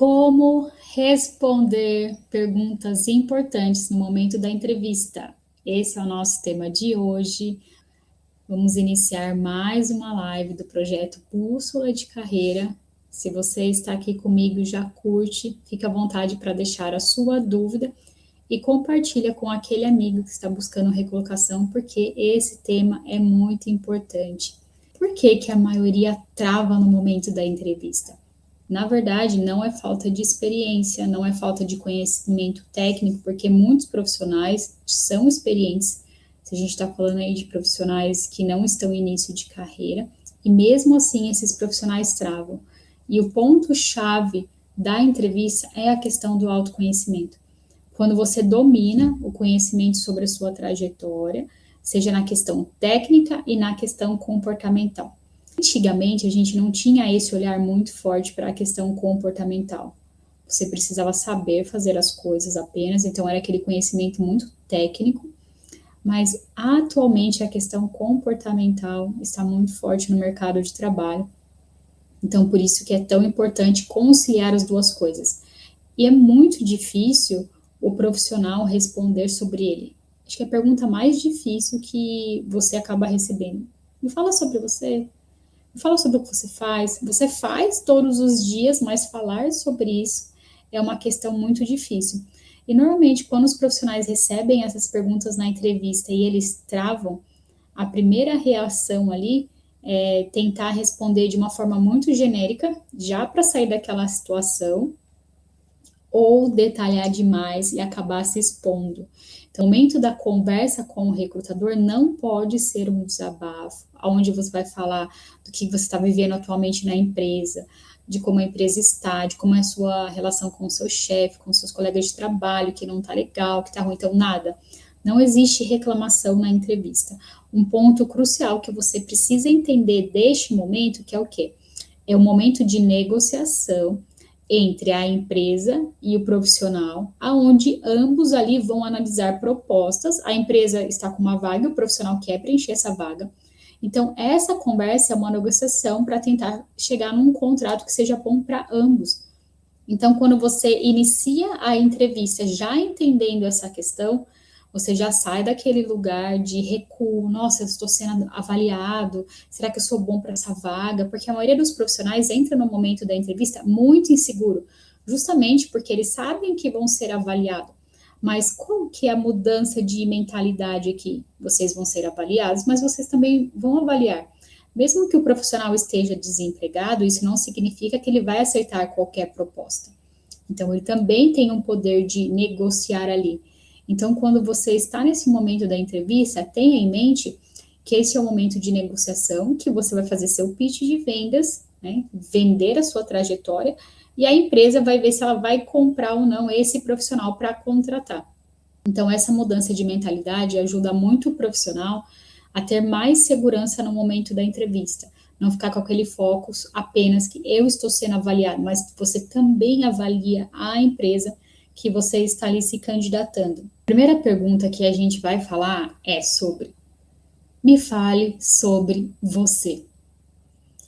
Como responder perguntas importantes no momento da entrevista? Esse é o nosso tema de hoje. Vamos iniciar mais uma live do projeto Bússola de Carreira. Se você está aqui comigo, já curte, fica à vontade para deixar a sua dúvida e compartilha com aquele amigo que está buscando recolocação, porque esse tema é muito importante. Por que que a maioria trava no momento da entrevista? Na verdade, não é falta de experiência, não é falta de conhecimento técnico, porque muitos profissionais são experientes. Se a gente está falando aí de profissionais que não estão em início de carreira, e mesmo assim esses profissionais travam. E o ponto-chave da entrevista é a questão do autoconhecimento. Quando você domina o conhecimento sobre a sua trajetória, seja na questão técnica e na questão comportamental. Antigamente, a gente não tinha esse olhar muito forte para a questão comportamental. Você precisava saber fazer as coisas apenas, então era aquele conhecimento muito técnico, mas atualmente a questão comportamental está muito forte no mercado de trabalho. Então, por isso que é tão importante conciliar as duas coisas. E é muito difícil o profissional responder sobre ele. Acho que é a pergunta mais difícil que você acaba recebendo. Me fala sobre você. Fala sobre o que você faz. Você faz todos os dias, mas falar sobre isso é uma questão muito difícil. E normalmente, quando os profissionais recebem essas perguntas na entrevista e eles travam, a primeira reação ali é tentar responder de uma forma muito genérica, já para sair daquela situação, ou detalhar demais e acabar se expondo. Então, o momento da conversa com o recrutador não pode ser um desabafo, onde você vai falar do que você está vivendo atualmente na empresa, de como a empresa está, de como é a sua relação com o seu chefe, com seus colegas de trabalho, que não está legal, que está ruim, então nada. Não existe reclamação na entrevista. Um ponto crucial que você precisa entender deste momento, que é o quê? É o momento de negociação entre a empresa e o profissional, aonde ambos ali vão analisar propostas. A empresa está com uma vaga, o profissional quer preencher essa vaga. Então, essa conversa é uma negociação para tentar chegar num contrato que seja bom para ambos. Então, quando você inicia a entrevista já entendendo essa questão, você já sai daquele lugar de recuo, nossa, eu estou sendo avaliado, será que eu sou bom para essa vaga? Porque a maioria dos profissionais entra no momento da entrevista muito inseguro, justamente porque eles sabem que vão ser avaliados. Mas qual que é a mudança de mentalidade aqui? Vocês vão ser avaliados, mas vocês também vão avaliar. Mesmo que o profissional esteja desempregado, isso não significa que ele vai aceitar qualquer proposta. Então, ele também tem um poder de negociar ali. Então, quando você está nesse momento da entrevista, tenha em mente que esse é o momento de negociação, que você vai fazer seu pitch de vendas, né, vender a sua trajetória, e a empresa vai ver se ela vai comprar ou não esse profissional para contratar. Então, essa mudança de mentalidade ajuda muito o profissional a ter mais segurança no momento da entrevista. Não ficar com aquele foco apenas que eu estou sendo avaliado, mas você também avalia a empresa que você está ali se candidatando. A primeira pergunta que a gente vai falar é sobre: me fale sobre você.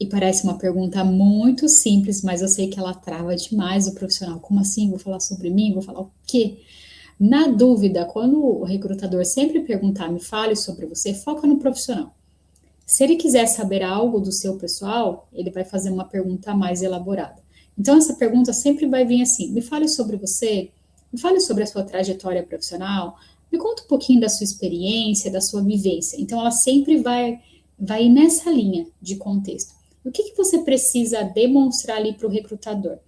E parece uma pergunta muito simples, mas eu sei que ela trava demais o profissional. Como assim? Vou falar sobre mim? Vou falar o quê? Na dúvida, quando o recrutador sempre perguntar, me fale sobre você, foca no profissional. Se ele quiser saber algo do seu pessoal, ele vai fazer uma pergunta mais elaborada. Então, essa pergunta sempre vai vir assim: me fale sobre você, me fale sobre a sua trajetória profissional, me conta um pouquinho da sua experiência, da sua vivência. Então, ela sempre vai ir nessa linha de contexto. O que você precisa demonstrar ali para o recrutador?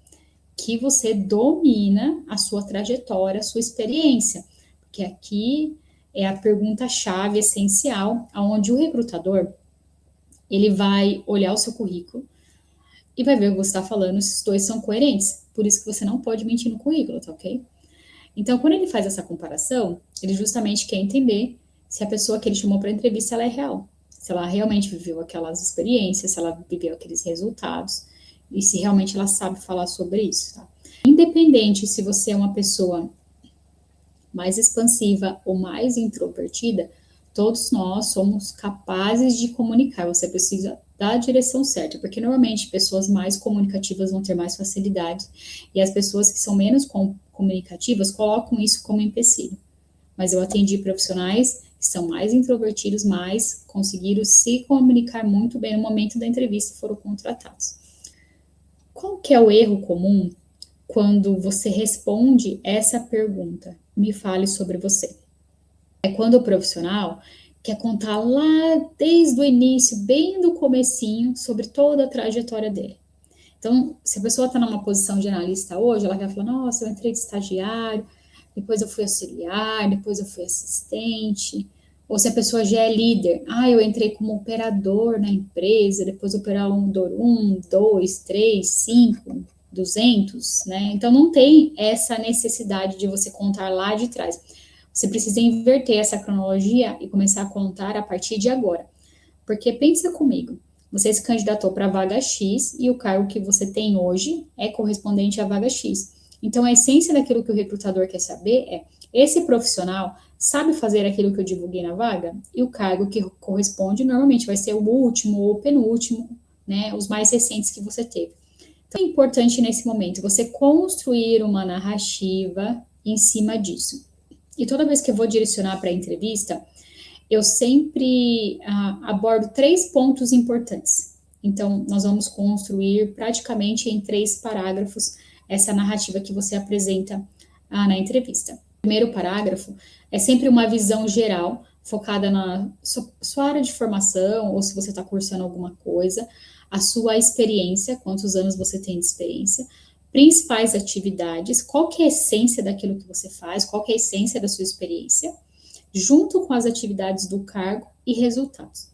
Que você domina a sua trajetória, a sua experiência. Porque aqui é a pergunta-chave essencial, onde o recrutador ele vai olhar o seu currículo e vai ver o que você está falando, se os dois são coerentes. Por isso que você não pode mentir no currículo, tá ok? Então, quando ele faz essa comparação, ele justamente quer entender se a pessoa que ele chamou para a entrevista ela é real. Se ela realmente viveu aquelas experiências, se ela viveu aqueles resultados e se realmente ela sabe falar sobre isso, tá? Independente se você é uma pessoa mais expansiva ou mais introvertida, todos nós somos capazes de comunicar. Você precisa da direção certa, porque normalmente pessoas mais comunicativas vão ter mais facilidade, e as pessoas que são menos comunicativas colocam isso como empecilho. Mas eu atendi profissionais que são mais introvertidos, mas conseguiram se comunicar muito bem no momento da entrevista e foram contratados. Qual que é o erro comum quando você responde essa pergunta? Me fale sobre você. É quando o profissional quer contar lá desde o início, bem do comecinho, sobre toda a trajetória dele. Então, se a pessoa está numa posição de analista hoje, ela vai falar, nossa, eu entrei de estagiário, depois eu fui auxiliar, depois eu fui assistente. Ou se a pessoa já é líder, eu entrei como operador na empresa, depois operador 1, 2, 3, 5, 200, né? Então, não tem essa necessidade de você contar lá de trás. Você precisa inverter essa cronologia e começar a contar a partir de agora. Porque pensa comigo, você se candidatou para a vaga X e o cargo que você tem hoje é correspondente à vaga X. Então, a essência daquilo que o recrutador quer saber é: esse profissional sabe fazer aquilo que eu divulguei na vaga? E o cargo que corresponde normalmente vai ser o último ou o penúltimo, né? Os mais recentes que você teve. Então, é importante nesse momento você construir uma narrativa em cima disso. E toda vez que eu vou direcionar para a entrevista, eu sempre abordo 3 pontos importantes. Então, nós vamos construir praticamente em 3 parágrafos essa narrativa que você apresenta na entrevista. O primeiro parágrafo é sempre uma visão geral, focada na sua área de formação, ou se você está cursando alguma coisa, a sua experiência, quantos anos você tem de experiência, principais atividades, qual que é a essência daquilo que você faz, qual que é a essência da sua experiência, junto com as atividades do cargo e resultados.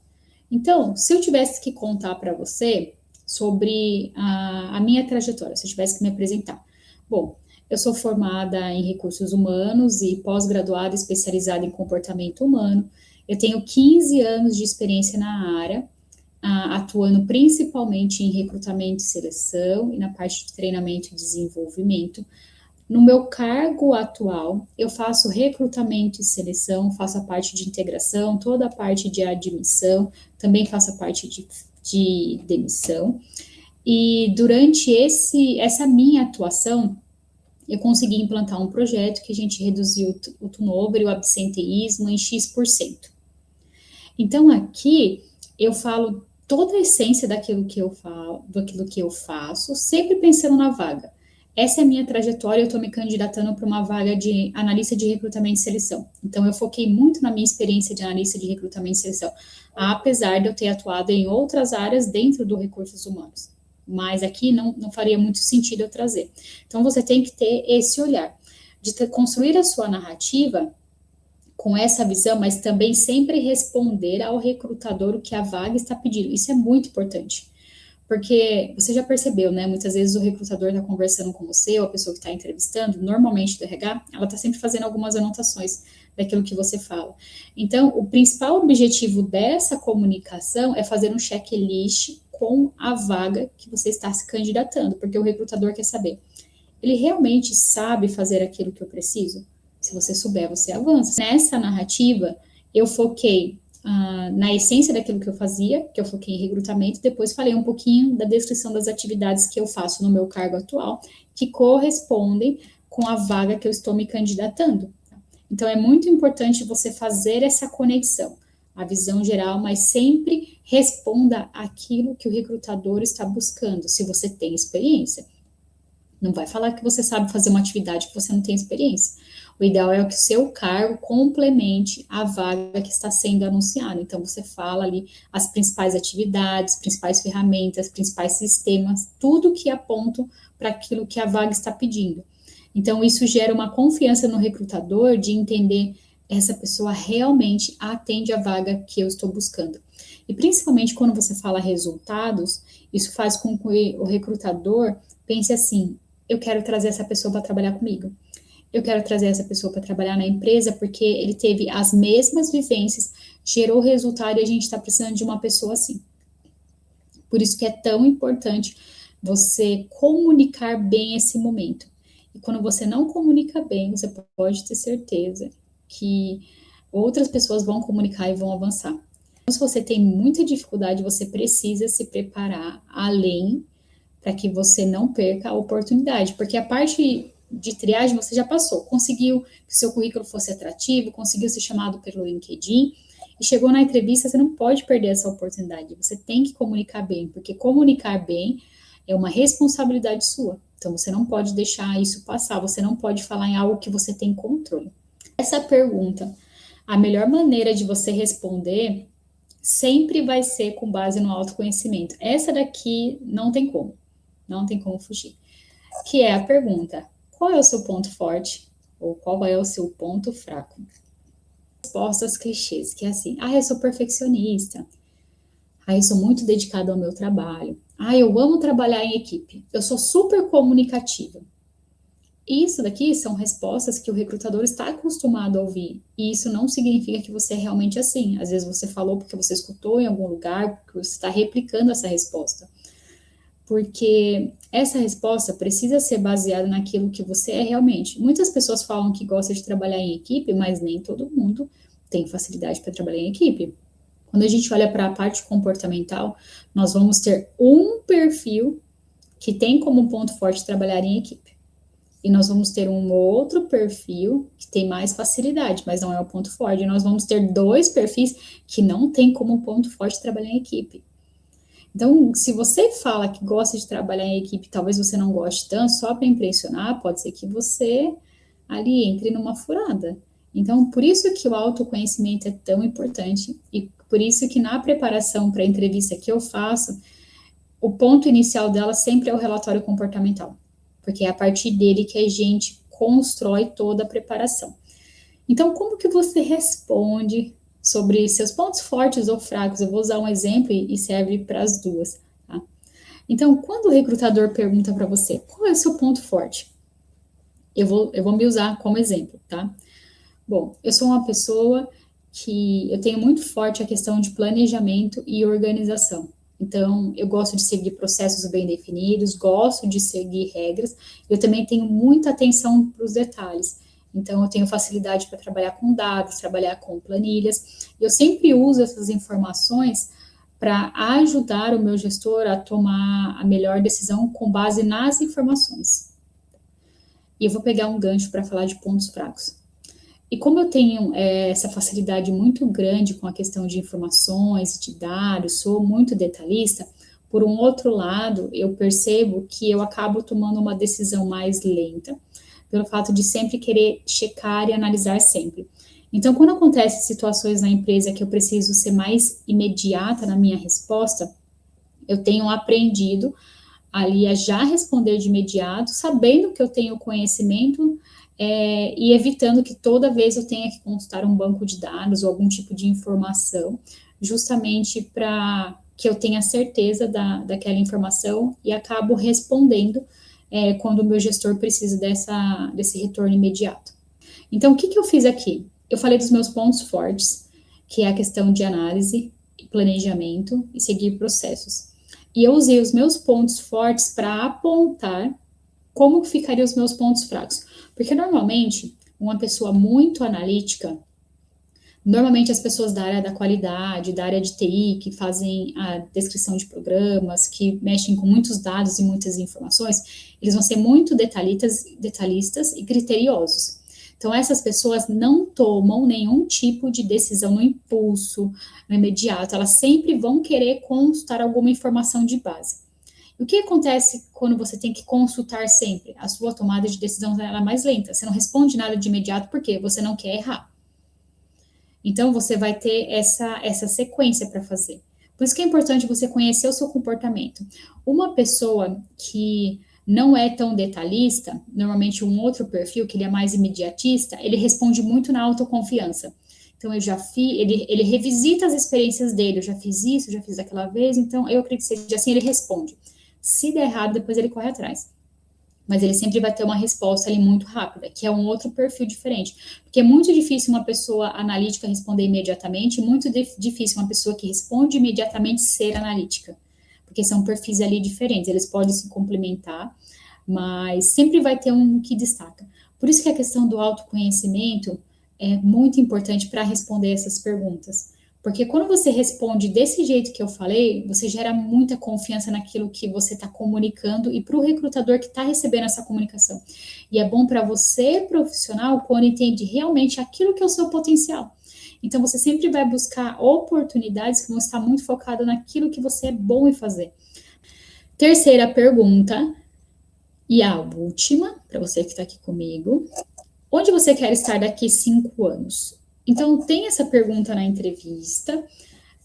Então, se eu tivesse que contar para você sobre a minha trajetória, se eu tivesse que me apresentar. Bom, eu sou formada em recursos humanos e pós-graduada especializada em comportamento humano. Eu tenho 15 anos de experiência na área, atuando principalmente em recrutamento e seleção e na parte de treinamento e desenvolvimento. No meu cargo atual, eu faço recrutamento e seleção, faço a parte de integração, toda a parte de admissão, também faço a parte de demissão. E durante essa minha atuação, eu consegui implantar um projeto que a gente reduziu o turnover e o absenteísmo em X%. Então, aqui eu falo toda a essência daquilo que eu falo, daquilo que eu faço, sempre pensando na vaga. Essa é a minha trajetória, eu estou me candidatando para uma vaga de analista de recrutamento e seleção. Então, eu foquei muito na minha experiência de analista de recrutamento e seleção, apesar de eu ter atuado em outras áreas dentro do recursos humanos. Mas aqui não faria muito sentido eu trazer. Então, você tem que ter esse olhar de construir a sua narrativa com essa visão, mas também sempre responder ao recrutador o que a vaga está pedindo. Isso é muito importante. Porque você já percebeu, né? Muitas vezes o recrutador está conversando com você, ou a pessoa que está entrevistando, normalmente do RH, ela está sempre fazendo algumas anotações daquilo que você fala. Então, o principal objetivo dessa comunicação é fazer um checklist com a vaga que você está se candidatando, porque o recrutador quer saber: ele realmente sabe fazer aquilo que eu preciso? Se você souber, você avança. Nessa narrativa, eu foquei na essência daquilo que eu fazia, que eu foquei em recrutamento, depois falei um pouquinho da descrição das atividades que eu faço no meu cargo atual, que correspondem com a vaga que eu estou me candidatando. Então, é muito importante você fazer essa conexão, a visão geral, mas sempre responda aquilo que o recrutador está buscando, se você tem experiência. Não vai falar que você sabe fazer uma atividade que você não tem experiência. O ideal é que o seu cargo complemente a vaga que está sendo anunciada. Então, você fala ali as principais atividades, principais ferramentas, principais sistemas, tudo que aponta para aquilo que a vaga está pedindo. Então, isso gera uma confiança no recrutador de entender essa pessoa realmente atende a vaga que eu estou buscando. E principalmente quando você fala resultados, isso faz com que o recrutador pense assim: eu quero trazer essa pessoa para trabalhar comigo. Eu quero trazer essa pessoa para trabalhar na empresa porque ele teve as mesmas vivências, gerou resultado e a gente está precisando de uma pessoa assim. Por isso que é tão importante você comunicar bem esse momento. E quando você não comunica bem, você pode ter certeza que outras pessoas vão comunicar e vão avançar. Se você tem muita dificuldade, você precisa se preparar além para que você não perca a oportunidade, porque a parte de triagem você já passou, conseguiu que seu currículo fosse atrativo, conseguiu ser chamado pelo LinkedIn, e chegou na entrevista, você não pode perder essa oportunidade, você tem que comunicar bem, porque comunicar bem é uma responsabilidade sua, então você não pode deixar isso passar, você não pode falar em algo que você tem controle. Essa pergunta, a melhor maneira de você responder sempre vai ser com base no autoconhecimento. Essa daqui não tem como fugir. Que é a pergunta: qual é o seu ponto forte? Ou qual é o seu ponto fraco? Respostas clichês, que é assim: eu sou perfeccionista. Eu sou muito dedicado ao meu trabalho. Eu amo trabalhar em equipe. Eu sou super comunicativa. Isso daqui são respostas que o recrutador está acostumado a ouvir. E isso não significa que você é realmente assim. Às vezes você falou porque você escutou em algum lugar, porque você está replicando essa resposta. Porque essa resposta precisa ser baseada naquilo que você é realmente. Muitas pessoas falam que gostam de trabalhar em equipe, mas nem todo mundo tem facilidade para trabalhar em equipe. Quando a gente olha para a parte comportamental, nós vamos ter um perfil que tem como ponto forte trabalhar em equipe. E nós vamos ter um outro perfil que tem mais facilidade, mas não é o ponto forte. E nós vamos ter dois perfis que não tem como ponto forte trabalhar em equipe. Então, se você fala que gosta de trabalhar em equipe, talvez você não goste tanto, só para impressionar, pode ser que você ali entre numa furada. Então, por isso que o autoconhecimento é tão importante e por isso que na preparação para a entrevista que eu faço, o ponto inicial dela sempre é o relatório comportamental, porque é a partir dele que a gente constrói toda a preparação. Então, como que você responde sobre seus pontos fortes ou fracos? Eu vou usar um exemplo e serve para as duas, tá? Então, quando o recrutador pergunta para você, qual é o seu ponto forte? Eu vou me usar como exemplo, tá? Bom, eu sou uma pessoa que eu tenho muito forte a questão de planejamento e organização. Então, eu gosto de seguir processos bem definidos, gosto de seguir regras. Eu também tenho muita atenção para os detalhes. Então, eu tenho facilidade para trabalhar com dados, trabalhar com planilhas. Eu sempre uso essas informações para ajudar o meu gestor a tomar a melhor decisão com base nas informações. E eu vou pegar um gancho para falar de pontos fracos. E como eu tenho essa facilidade muito grande com a questão de informações, de dados, sou muito detalhista, por um outro lado, eu percebo que eu acabo tomando uma decisão mais lenta, pelo fato de sempre querer checar e analisar sempre. Então, quando acontecem situações na empresa que eu preciso ser mais imediata na minha resposta, eu tenho aprendido ali a já responder de imediato, sabendo que eu tenho conhecimento e evitando que toda vez eu tenha que consultar um banco de dados ou algum tipo de informação, justamente para que eu tenha certeza daquela informação e acabo respondendo quando o meu gestor precisa desse retorno imediato. Então, o que eu fiz aqui? Eu falei dos meus pontos fortes, que é a questão de análise, planejamento e seguir processos. E eu usei os meus pontos fortes para apontar como ficariam os meus pontos fracos. Porque normalmente, uma pessoa muito analítica, normalmente as pessoas da área da qualidade, da área de TI, que fazem a descrição de programas, que mexem com muitos dados e muitas informações, eles vão ser muito detalhistas e criteriosos. Então, essas pessoas não tomam nenhum tipo de decisão no impulso, no imediato, elas sempre vão querer consultar alguma informação de base. E o que acontece quando você tem que consultar sempre? A sua tomada de decisão é mais lenta, você não responde nada de imediato porque você não quer errar. Então, você vai ter essa sequência para fazer. Por isso que é importante você conhecer o seu comportamento. Uma pessoa que não é tão detalhista, normalmente um outro perfil, que ele é mais imediatista, ele responde muito na autoconfiança. Então, eu já fiz, ele revisita as experiências dele, eu já fiz isso, já fiz aquela vez, então eu acredito que seja assim, ele responde. Se der errado, depois ele corre atrás. Mas ele sempre vai ter uma resposta ali muito rápida, que é um outro perfil diferente. Porque é muito difícil uma pessoa analítica responder imediatamente, muito difícil uma pessoa que responde imediatamente ser analítica. Porque são perfis ali diferentes, eles podem se complementar, mas sempre vai ter um que destaca. Por isso que a questão do autoconhecimento é muito importante para responder essas perguntas. Porque quando você responde desse jeito que eu falei, você gera muita confiança naquilo que você está comunicando e para o recrutador que está recebendo essa comunicação. E é bom para você, profissional, quando entende realmente aquilo que é o seu potencial. Então, você sempre vai buscar oportunidades que vão estar muito focadas naquilo que você é bom em fazer. Terceira pergunta, e a última, para você que está aqui comigo. Onde você quer estar daqui 5 anos? Então, tem essa pergunta na entrevista,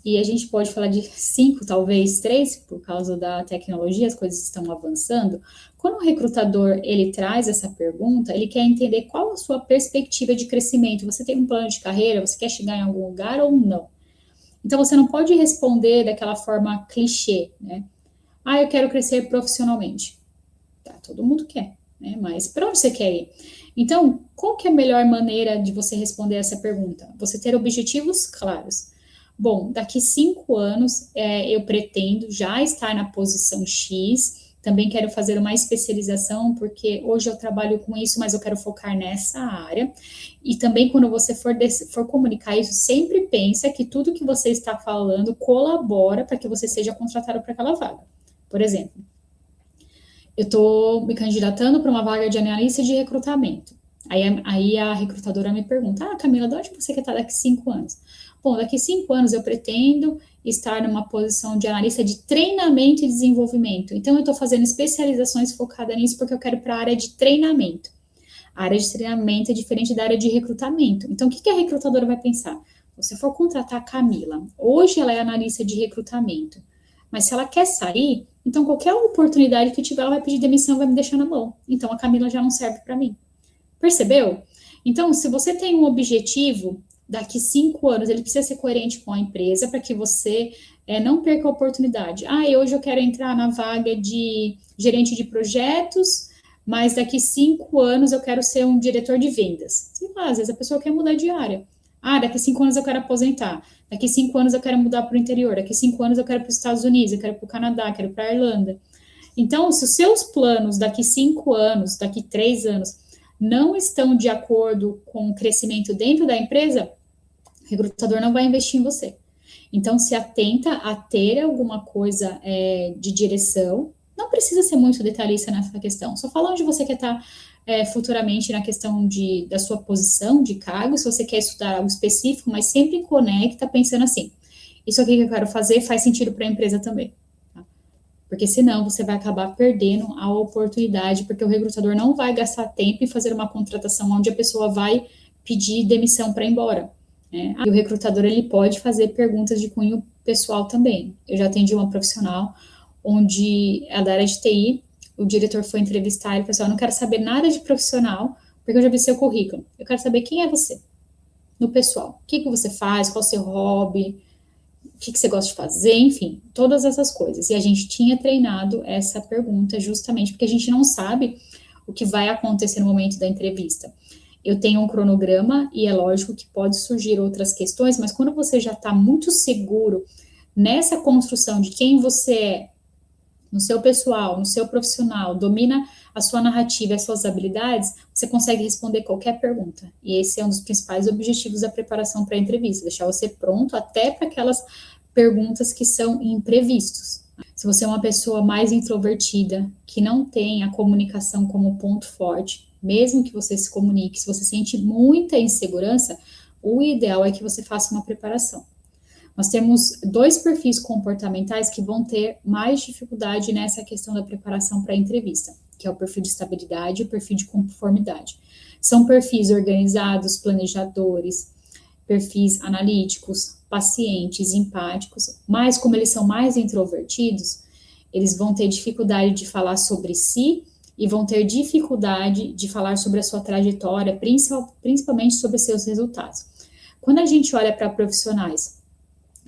e a gente pode falar de 5, talvez 3, por causa da tecnologia, as coisas estão avançando. Quando o recrutador, ele traz essa pergunta, ele quer entender qual a sua perspectiva de crescimento. Você tem um plano de carreira, você quer chegar em algum lugar ou não? Então, você não pode responder daquela forma clichê, né? Eu quero crescer profissionalmente. Tá, todo mundo quer, né? Mas para onde você quer ir? Então, qual que é a melhor maneira de você responder essa pergunta? Você ter objetivos claros. Bom, daqui 5 anos eu pretendo já estar na posição X. Também quero fazer uma especialização, porque hoje eu trabalho com isso, mas eu quero focar nessa área. E também, quando você for comunicar isso, sempre pensa que tudo que você está falando colabora para que você seja contratado para aquela vaga. Por exemplo, eu estou me candidatando para uma vaga de analista de recrutamento. Aí a recrutadora me pergunta, Camila, de onde você quer estar daqui 5 anos? Bom, daqui 5 anos eu pretendo estar numa posição de analista de treinamento e desenvolvimento. Então, eu estou fazendo especializações focadas nisso porque eu quero para a área de treinamento. A área de treinamento é diferente da área de recrutamento. Então, o que a recrutadora vai pensar? Se você for contratar a Camila, hoje ela é analista de recrutamento, mas se ela quer sair, então qualquer oportunidade que tiver, ela vai pedir demissão, vai me deixar na mão. Então, a Camila já não serve para mim. Percebeu? Então, se você tem um objetivo, daqui 5 anos, ele precisa ser coerente com a empresa para que você não perca a oportunidade. Hoje eu quero entrar na vaga de gerente de projetos, mas daqui 5 anos eu quero ser um diretor de vendas. Sei lá, às vezes a pessoa quer mudar de área. Daqui 5 anos eu quero aposentar. Daqui 5 anos eu quero mudar para o interior. Daqui 5 anos eu quero para os Estados Unidos, eu quero para o Canadá, quero para a Irlanda. Então, se os seus planos daqui 5 anos, daqui 3 anos, não estão de acordo com o crescimento dentro da empresa, o recrutador não vai investir em você. Então, se atenta a ter alguma coisa de direção. Não precisa ser muito detalhista nessa questão. Só fala onde você quer estar futuramente na questão da sua posição de cargo, se você quer estudar algo específico, mas sempre conecta pensando assim, isso aqui que eu quero fazer faz sentido para a empresa também. Tá? Porque senão você vai acabar perdendo a oportunidade, porque o recrutador não vai gastar tempo em fazer uma contratação onde a pessoa vai pedir demissão para ir embora. Né? E o recrutador, ele pode fazer perguntas de cunho pessoal também. Eu já atendi uma profissional onde a da área de TI, o diretor foi entrevistar ele, pessoal, eu não quero saber nada de profissional, porque eu já vi seu currículo. Eu quero saber quem é você, no pessoal. O que você faz, qual é o seu hobby, o que você gosta de fazer, enfim, todas essas coisas. E a gente tinha treinado essa pergunta justamente porque a gente não sabe o que vai acontecer no momento da entrevista. Eu tenho um cronograma e é lógico que pode surgir outras questões, mas quando você já está muito seguro nessa construção de quem você é, no seu pessoal, no seu profissional, domina a sua narrativa e as suas habilidades, você consegue responder qualquer pergunta. E esse é um dos principais objetivos da preparação para a entrevista, deixar você pronto até para aquelas perguntas que são imprevistos. Se você é uma pessoa mais introvertida, que não tem a comunicação como ponto forte, mesmo que você se comunique, se você sente muita insegurança, o ideal é que você faça uma preparação. Nós temos 2 perfis comportamentais que vão ter mais dificuldade nessa questão da preparação para a entrevista, que é o perfil de estabilidade e o perfil de conformidade. São perfis organizados, planejadores, perfis analíticos, pacientes, empáticos, mas como eles são mais introvertidos, eles vão ter dificuldade de falar sobre si e vão ter dificuldade de falar sobre a sua trajetória, principalmente sobre seus resultados. Quando a gente olha para profissionais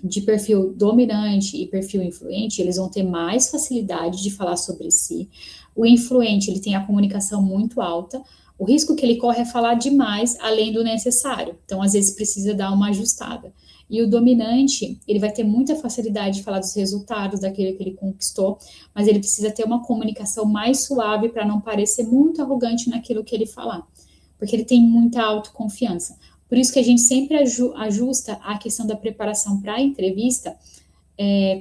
de perfil dominante e perfil influente, eles vão ter mais facilidade de falar sobre si. O influente, ele tem a comunicação muito alta, o risco que ele corre é falar demais, além do necessário. Então, às vezes, precisa dar uma ajustada. E o dominante, ele vai ter muita facilidade de falar dos resultados daquilo que ele conquistou, mas ele precisa ter uma comunicação mais suave para não parecer muito arrogante naquilo que ele falar, porque ele tem muita autoconfiança. O Por isso que a gente sempre ajusta a questão da preparação para a entrevista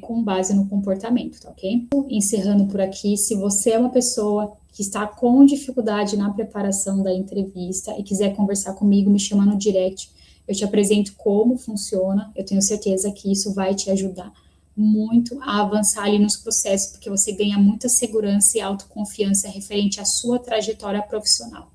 com base no comportamento, tá ok? Encerrando por aqui, se você é uma pessoa que está com dificuldade na preparação da entrevista e quiser conversar comigo, me chama no direct, eu te apresento como funciona, eu tenho certeza que isso vai te ajudar muito a avançar ali nos processos, porque você ganha muita segurança e autoconfiança referente à sua trajetória profissional.